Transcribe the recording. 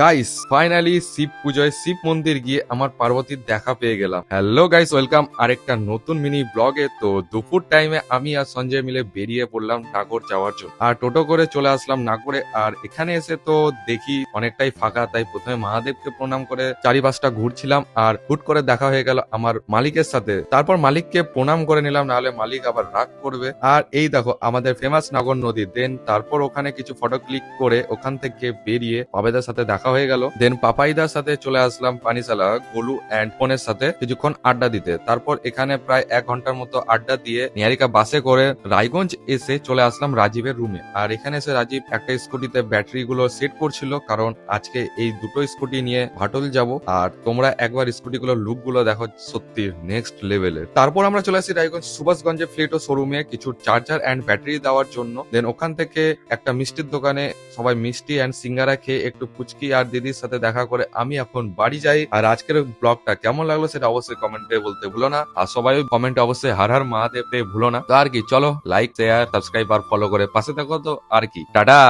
Guys finally Shiva পুজোয় শিব মন্দির গিয়ে আমার পার্বতীর দেখা পেয়ে গেলাম। হ্যালো গাইস, ওয়েলকাম আরেকটা নতুন মিনি ব্লগে। তো দুপুর টাইমে আমি আর সঞ্জয় মিলে বেরিয়ে পড়লাম নাগর যাওয়ার জন্য, আর টোটো করে চলে আসলাম নাগরে। আর এখানে এসে তো দেখি অনেকটাই ফাঁকা, তাই প্রথমে মহাদেবকে প্রণাম করে চারিপাশটা ঘুরছিলাম। আর হুট করে দেখা হয়ে গেল আমার মালিকের সাথে। তারপর মালিককে প্রণাম করে নিলাম, নাহলে মালিক আবার রাগ করবে। আর এই দেখো আমাদের ফেমাস নাগর নদী। দেন তারপর ওখানে কিছু ফটো ক্লিক করে ওখান থেকে বেরিয়ে বাবেদার সাথে দেখা হয়ে গেল। দেন পাপাইদার সাথে চলে আসলাম পানিশালা গোলু অ্যান্ড ফোনের সাথে কিছুক্ষণ আড্ডা দিতে। তারপর এখানে প্রায় 1 ঘন্টার মতো আড্ডা দিয়ে নিয়ারিকা বাসে করে রায়গঞ্জ এসে চলে আসলাম রাজীবের রুমে। আর এখানে এসে রাজীব একটা স্কুটিতে ব্যাটারি গুলো সেট করছিল, কারণ আজকে এই দুটো স্কুটি নিয়ে ভাটল যাব। আর তোমরা একবার স্কুটি গুলো লুক গুলো দেখো, সত্যি নেক্সট লেভেলের। তারপর আমরা চলে আসি রায়গঞ্জ সুভাষগঞ্জে ফ্লেটো শোরুমে কিছু চার্জার অ্যান্ড ব্যাটারি দেওয়ার জন্য। দেন ওখান থেকে একটা মিষ্টির দোকানে সবাই মিষ্টি অ্যান্ড সিঙ্গারা খেয়ে একটু পুচকি আর দিদির সাথে দেখা করে আমি এখন বাড়ি যাই। আর আজকের ব্লগটা কেমন লাগলো সেটা অবশ্যই কমেন্টে বলতে ভুলো না। আর সবাই কমেন্টে অবশ্যই হর হর মহাদেব ভুলো না। তো আর কি, চলো লাইক শেয়ার সাবস্ক্রাইব আর ফলো করে পাশে থাকো। তো আর কি, টাটা।